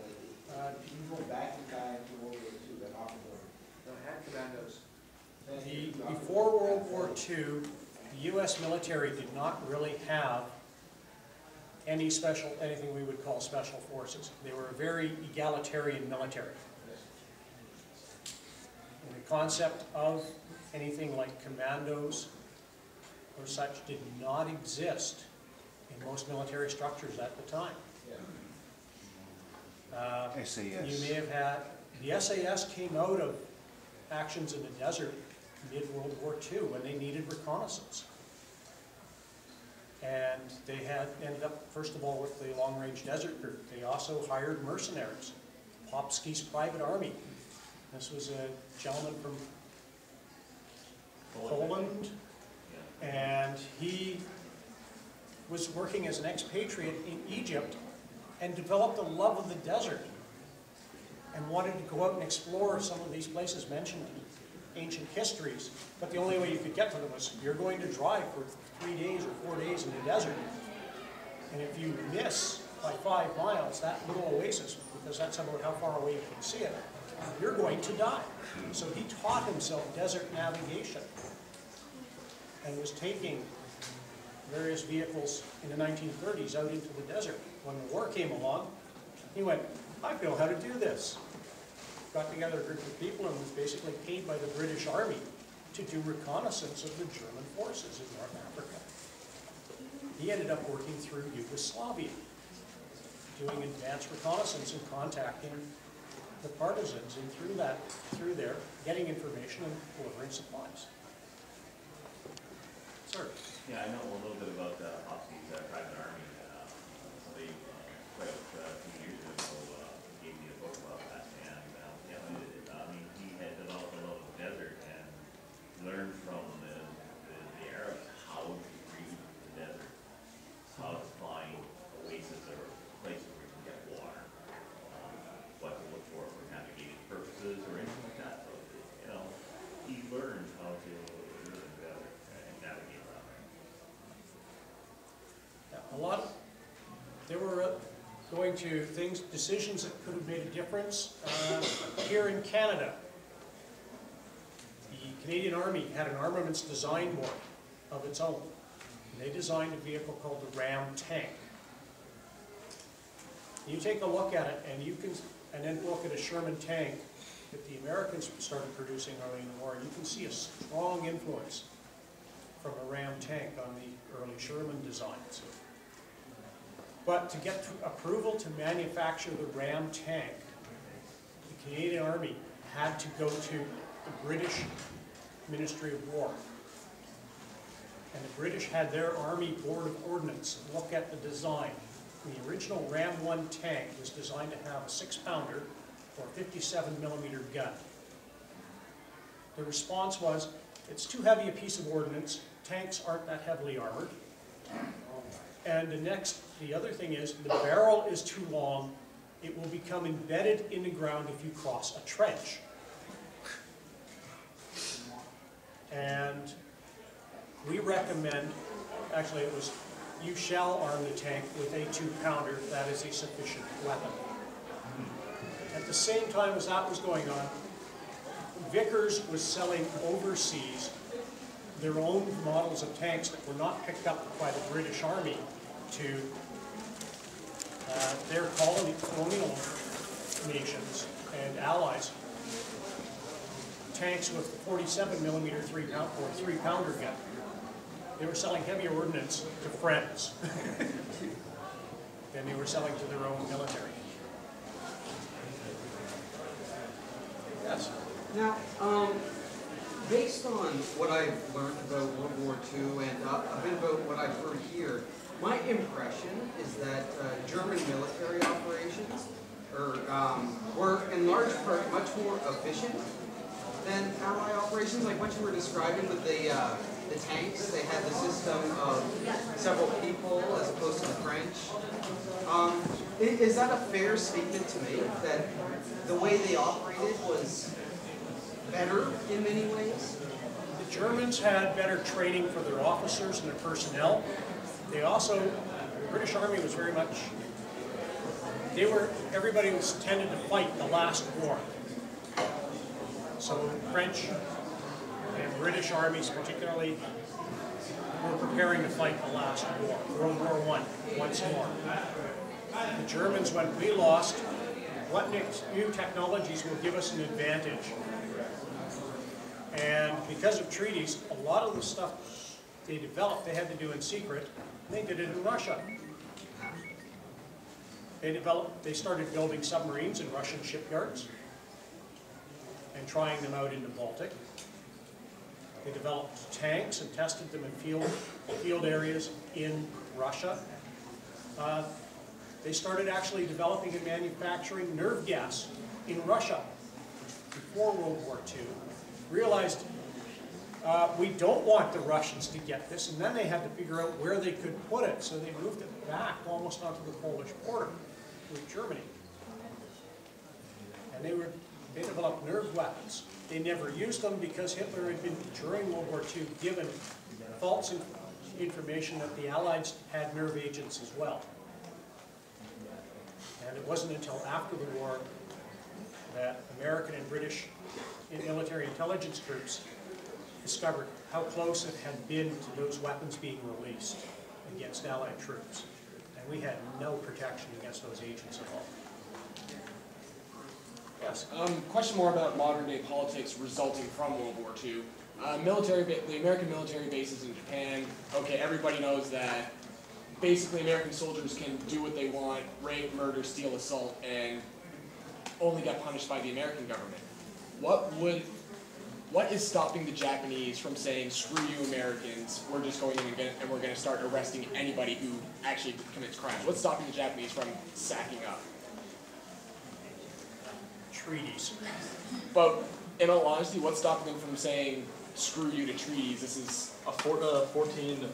Like, you can go back in time to World War II and offer them. No, had commandos. Before World War II, the U.S. military did not really have anything we would call special forces. They were a very egalitarian military. And the concept of anything like commandos or such did not exist in most military structures at the time. SAS. You may have had, the SAS came out of actions in the desert mid-World War II when they needed reconnaissance. And they had ended up, first of all, with the long-range desert group. They also hired mercenaries, Popsky's private army. This was a gentleman from Poland, and he was working as an expatriate in Egypt and developed a love of the desert and wanted to go out and explore some of these places mentioned in ancient histories. But the only way you could get to them was you're going to drive for 3 days or 4 days in the desert. And if you miss by 5 miles that little oasis, because that's about how far away you can see it, you're going to die. So he taught himself desert navigation and was taking various vehicles in the 1930s out into the desert. When the war came along, he went, I know how to do this. Got together a group of people and was basically paid by the British Army to do reconnaissance of the German forces in North Africa. He ended up working through Yugoslavia, doing advanced reconnaissance and contacting the partisans, and through there, getting information and delivering supplies. Sir? Yeah, I know a little bit about Popsky's private army. Somebody quite a few years ago gave me a book about that, and yeah, I mean, he had developed a love of the desert and learned from the Arabs how to read the desert, how to find oases or places where you can get water, what to look for navigating purposes or anything like that. So, you know, he learned how to live in the desert and navigate around there. A lot, they were going to decisions that could have made a difference. Here in Canada, the Canadian Army had an armaments design board of its own. And they designed a vehicle called the Ram tank. You take a look at it, and then look at a Sherman tank that the Americans started producing early in the war, and you can see a strong influence from a Ram tank on the early Sherman designs. But to get approval to manufacture the Ram tank, the Canadian Army had to go to the British Ministry of War. And the British had their Army Board of Ordnance look at the design. The original Ram 1 tank was designed to have a 6-pounder or 57mm gun. The response was, it's too heavy a piece of ordnance, tanks aren't that heavily armored. And the other thing is, the barrel is too long, it will become embedded in the ground if you cross a trench. And we recommend, actually it was, you shall arm the tank with a 2-pounder, that is a sufficient weapon. At the same time as that was going on, Vickers was selling overseas their own models of tanks that were not picked up by the British Army to their colonial nations and allies. Tanks with 47mm 3-pounder gun. They were selling heavy ordnance to friends than they were selling to their own military. Yes? Now, based on what I've learned about World War II and a bit about what I've heard here, my impression is that German military operations were in large part much more efficient than Allied operations, like what you were describing with the tanks. They had the system of several people as opposed to the French. Is that a fair statement to make, that the way they operated was better in many ways? The Germans had better training for their officers and their personnel. They also, the British Army was very much, everybody was tended to fight the last war. So French and British armies particularly were preparing to fight the last war, World War I, once more. The Germans went, we lost, what new technologies will give us an advantage? And because of treaties, a lot of the stuff they developed, they had to do in secret, and they did it in Russia. They started building submarines in Russian shipyards and trying them out in the Baltic. They developed tanks and tested them in field areas in Russia. They started actually developing and manufacturing nerve gas in Russia before World War II. Realized we don't want the Russians to get this, and then they had to figure out where they could put it, so they moved it back almost onto the Polish border with Germany. And they developed nerve weapons. They never used them because Hitler had been, during World War II, given false information that the Allies had nerve agents as well. And it wasn't until after the war that American and British military intelligence groups discovered how close it had been to those weapons being released against Allied troops. And we had no protection against those agents at all. Yes? Question more about modern day politics resulting from World War II. The American military bases in Japan, okay, everybody knows that basically American soldiers can do what they want, rape, murder, steal, assault, and only get punished by the American government. What is stopping the Japanese from saying, screw you Americans, we're just going in and we're going to start arresting anybody who actually commits crimes? What's stopping the Japanese from sacking up? Treaties. But in all honesty, what's stopping them from saying, screw you to treaties? This is a $14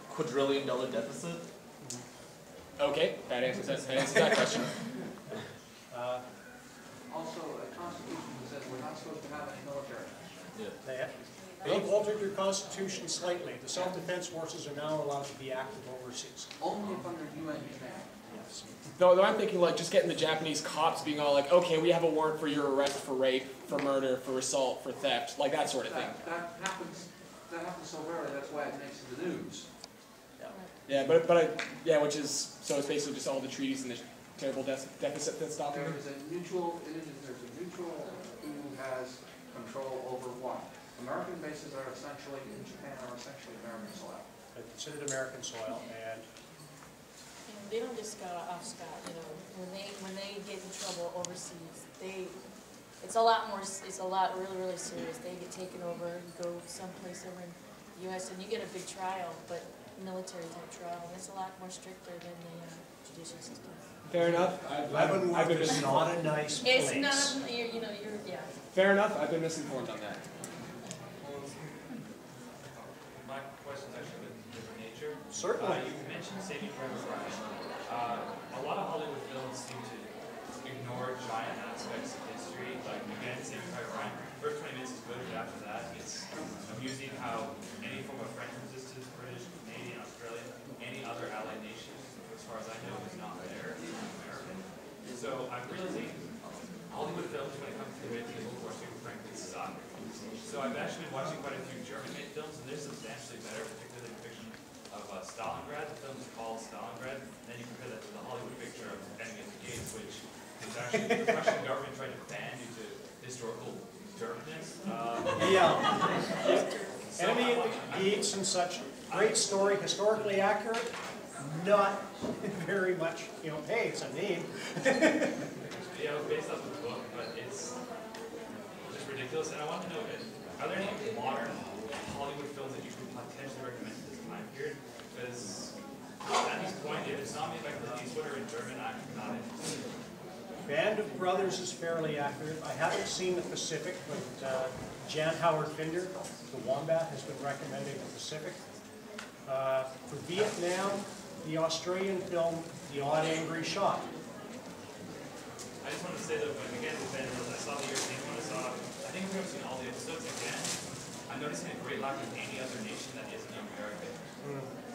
quadrillion deficit. Okay, that answers that question. Also, a constitution says we're not supposed to have any military. Yeah. They've altered their constitution slightly. The self-defense forces are now allowed to be active overseas. Only if under UN command. Yes. Though I'm thinking like just getting the Japanese cops being all like, okay, we have a warrant for your arrest for rape, for murder, for assault, for theft, like that sort of thing. That happens so rarely, that's why it makes the news. Yeah, which is, so it's basically just all the treaties and the terrible deficit that's stopping them? There's a neutral who has control over what? American bases are essentially, in Japan, are essentially American soil. They're considered American soil, and they don't just go off scot. When they get in trouble overseas, it's a lot really serious. They get taken over, you go someplace over in the U.S. and you get a big trial, but military type trial, and it's a lot more stricter than the judicial system. Fair enough. Leavenworth is not a nice place. It's not, yeah. Fair enough. I've been misinformed on that. My question's actually of a different nature. Certainly. You mentioned Saving Private Ryan. A lot of Hollywood films seem to ignore giant aspects of history. Like, again, Saving Private Ryan, first 20 minutes is good, but after that, it's amusing how any form of French resistance, British, Canadian, Australian, any other allied nation, as far as I know, is not there in American. So I'm realizing Hollywood films, when it comes to the World War II, frankly, suck. So I've actually been watching quite a few German-made films, and they're substantially better, particularly the depiction of Stalingrad. The film is called Stalingrad, and then you compare that to the Hollywood picture of Enemy at the Gates, which is actually the Russian government trying to ban due to historical dirtness. Enemy at the Gates and such, great story, historically accurate, not very much, hey, it's a name. Yeah, it was based off of the book, but it's just ridiculous. And I want to know, are there any modern Hollywood films that you could potentially recommend at this time period? Because at this point, if it's not made by Clint Eastwood or in German, I'm not interested. Band of Brothers is fairly accurate. I haven't seen The Pacific, but Jan Howard Finder, The Wombat, has been recommending The Pacific. For Vietnam, the Australian film, The Odd Angry Shot. I just want to say that, again, with Ben Hills, I saw the European one, I think we've seen all the episodes again. I'm noticing a great lack of any other nation that isn't American.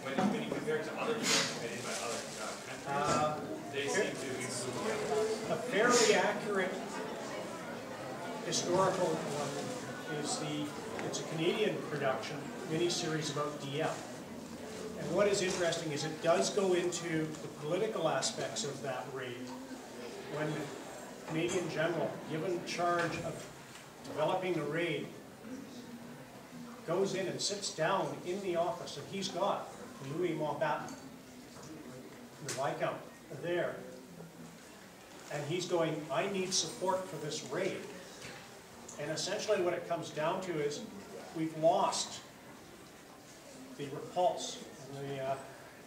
When you compare it to other films made by other countries, they seem to be a fairly accurate historical one is it's a Canadian production, miniseries about DM. And what is interesting is it does go into the political aspects of that raid. When the Canadian general, given charge of developing the raid, goes in and sits down in the office, and he's got Louis Mountbatten, the Viscount, there, And he's going, I need support for this raid. And essentially what it comes down to is we've lost the Repulse and the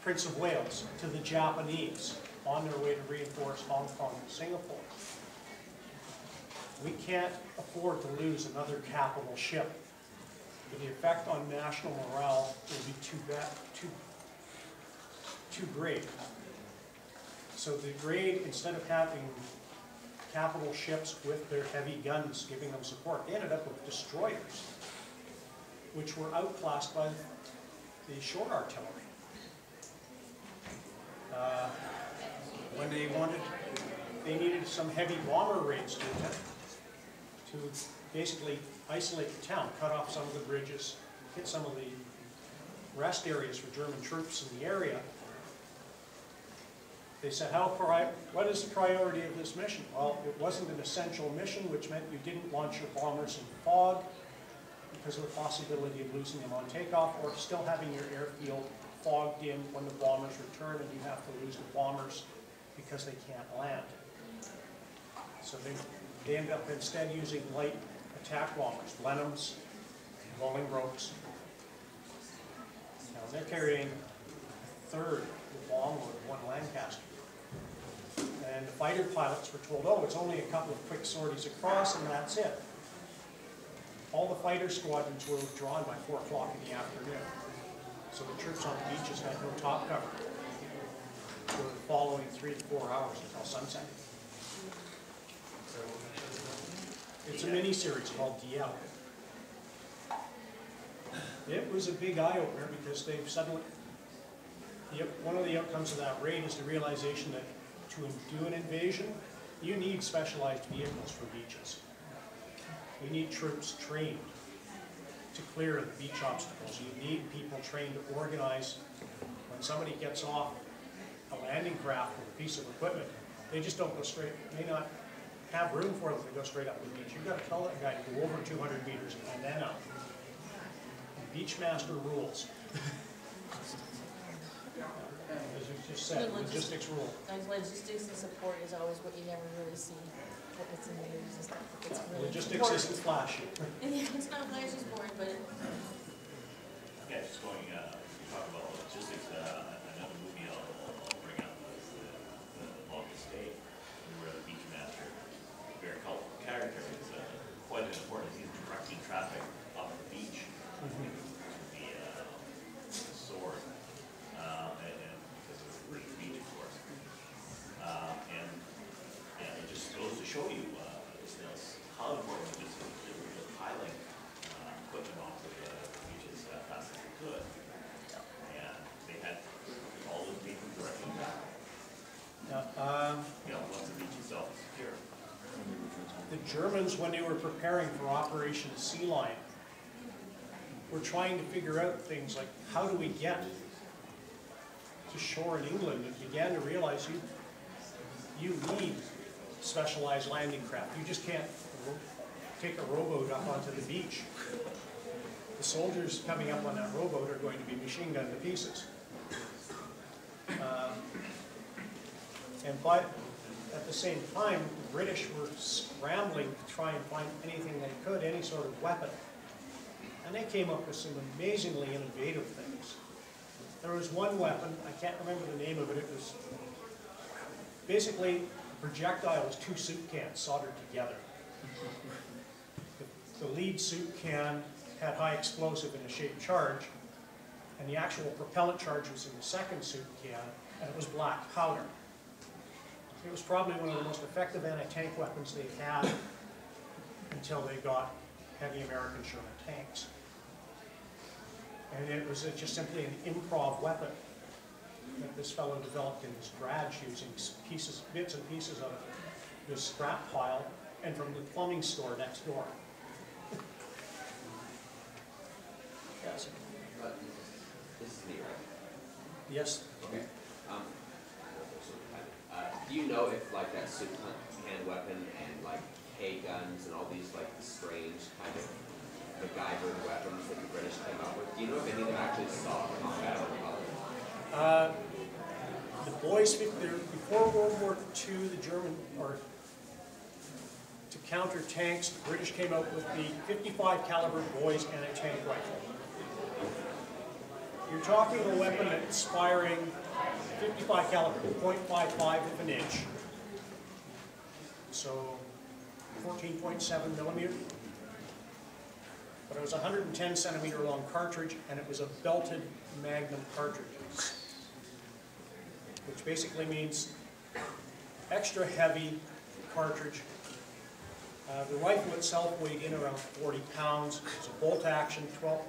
Prince of Wales to the Japanese on their way to reinforce Hong Kong and Singapore. We can't afford to lose another capital ship. The effect on national morale will be too great. So the raid, instead of having capital ships with their heavy guns giving them support, they ended up with destroyers, which were outclassed by the shore artillery. When they needed some heavy bomber raids to basically isolate the town, cut off some of the bridges, hit some of the rest areas for German troops in the area. They said, what is the priority of this mission? Well, it wasn't an essential mission, which meant you didn't launch your bombers in fog because of the possibility of losing them on takeoff, or still having your airfield fogged in when the bombers return and you have to lose the bombers because they can't land. So they end up instead using light attack bombers, Blenheims, rolling ropes. Now they're carrying a third the bomb load of one Lancaster. And the fighter pilots were told, oh, it's only a couple of quick sorties across and that's it. All the fighter squadrons were withdrawn by 4 o'clock in the afternoon. So the troops on the beaches had no top cover for the following 3 to 4 hours until sunset. So it's a mini-series called DL. It was a big eye-opener because they've suddenly, one of the outcomes of that raid is the realization that to do an invasion, you need specialized vehicles for beaches. You need troops trained to clear the beach obstacles. You need people trained to organize. When somebody gets off a landing craft with a piece of equipment, they just don't go straight, may not have room for them to go straight up the beach. You've got to tell that guy to go over 200 meters and then up. Beachmaster rules. As you just said, logistics rule. Logistics and support is always what you never really see. It's in the news and stuff. It's really logistics isn't flashy. Yeah, it's not flashy, it's boring, but yeah, just going, you talk about logistics, another movie I'll bring up is the Longest Day, where the Beachmaster, a very colorful character, is quite an important, he's directing traffic off the beach. The sword, and because of the beach, of course. And it just goes to show you how important it is to piling equipment off of the beaches as fast as they could. And they had all those people directly back. Once the beach itself is secure. The Germans, when they were preparing for Operation Sea Lion, were trying to figure out things like, how do we get to shore in England, and began to realize you need specialized landing craft. You just can't take a rowboat up onto the beach. The soldiers coming up on that rowboat are going to be machine gunned to pieces. But at the same time, the British were scrambling to try and find anything they could, any sort of weapon. And they came up with some amazingly innovative things. There was one weapon, I can't remember the name of it, it was basically a projectile was 2 soup cans soldered together. The lead soup can had high explosive in a shaped charge, and the actual propellant charge was in the second soup can, and it was black powder. It was probably one of the most effective anti-tank weapons they had until they got heavy American Sherman tanks. And it was just simply an improv weapon that this fellow developed in his garage using bits and pieces of his scrap pile and from the plumbing store next door. Yes. This is me, right? Yes. Okay. Do you know if like that soup can weapon and like K guns and all these like strange kind of MacGyver weapons that the British came up with, do you know if any of them actually saw combat or public? The boys, before World War II, the German, or to counter tanks, the British came out with the 55 caliber boys anti-tank rifle. You're talking a weapon that's firing 55 caliber, 0.55 of an inch, so 14.7 millimeter. But it was a 110 centimeter long cartridge, and it was a belted Magnum cartridge, which basically means extra heavy cartridge. The rifle itself weighed in around 40 pounds. It's a bolt action 12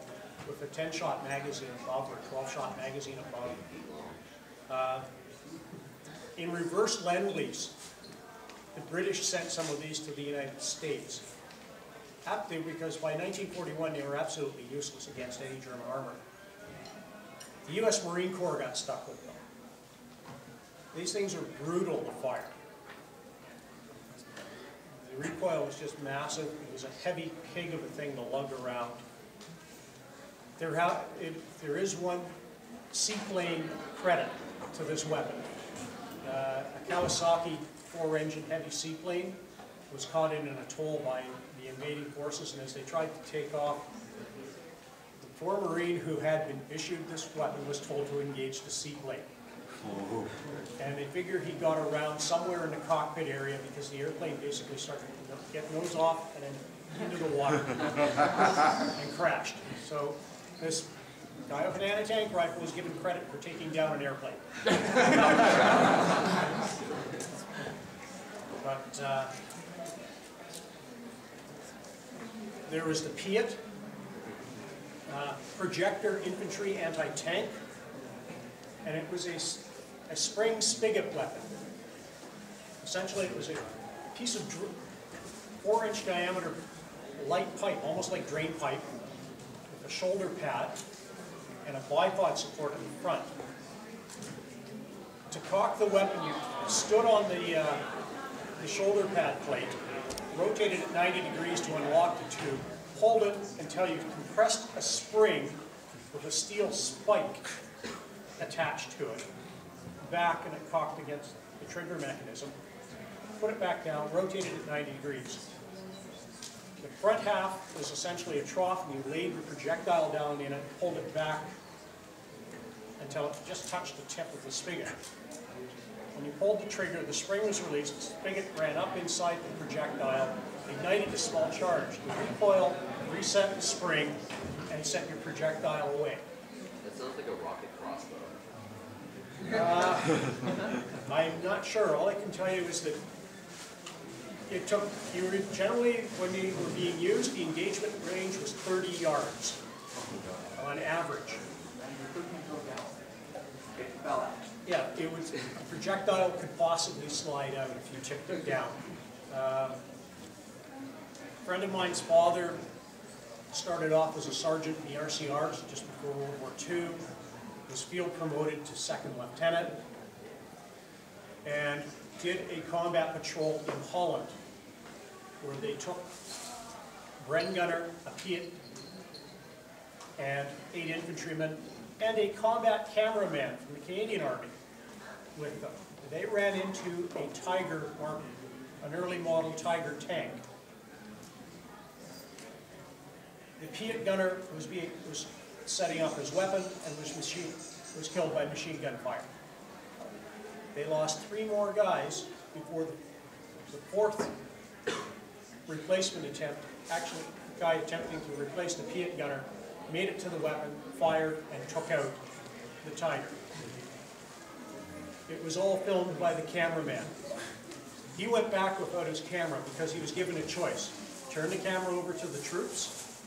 with a 10-shot magazine above, or 12-shot magazine above. In reverse Lend-Lease, the British sent some of these to the United States. Because by 1941 they were absolutely useless against any German armor. The U.S. Marine Corps got stuck with them. These things are brutal to fire. The recoil was just massive. It was a heavy pig of a thing to lug around. There is one seaplane credit to this weapon. A Kawasaki 4-engine heavy seaplane was caught in an atoll by the invading forces, and as they tried to take off, the poor Marine who had been issued this weapon was told to engage the seaplane. Oh. And they figure he got around somewhere in the cockpit area because the airplane basically started to get nose off and then into the water and crashed. So this guy with an anti-tank rifle was given credit for taking down an airplane. But there was the Piat, projector infantry anti-tank, and it was a spring spigot weapon. Essentially, it was a piece of 4-inch diameter light pipe, almost like drain pipe, with a shoulder pad and a bipod support in the front. To cock the weapon, you stood on the shoulder pad plate, rotated it 90 degrees to unlock the tube, pulled it until you compressed a spring with a steel spike attached to it, back, and it cocked against the trigger mechanism. Put it back down, rotated it 90 degrees. The front half was essentially a trough, and you laid the projectile down in it, pulled it back until it just touched the tip of the spigot. When you pulled the trigger, the spring was released, the spigot ran up inside the projectile, ignited a small charge. The recoil reset the spring and sent your projectile away. That sounds like a rocket crossbow. I'm not sure. All I can tell you is that it took, generally, when they were being used, the engagement range was 30 yards on average. Yeah, it was, a projectile could possibly slide out if you tipped it down. A friend of mine's father started off as a sergeant in the RCRs just before World War II, was field promoted to second lieutenant, and did a combat patrol in Holland, where they took Bren Gunner, a Piat, and 8 infantrymen, and a combat cameraman from the Canadian Army with them. They ran into a Tiger, or an early model Tiger tank. The Piat gunner was setting up his weapon and was killed by machine gun fire. They lost 3 more guys before the 4th replacement attempt. Actually, the guy attempting to replace the Piat gunner made it to the weapon, fired, and took out the Tiger. It was all filmed by the cameraman. He went back without his camera because he was given a choice. Turn the camera over to the troops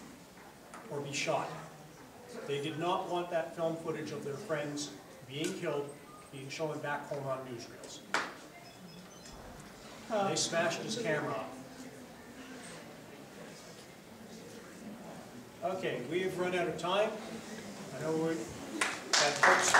or be shot. They did not want that film footage of their friends being killed being shown back home on newsreels. They smashed his camera off. Okay, we have run out of time. I know we had folks.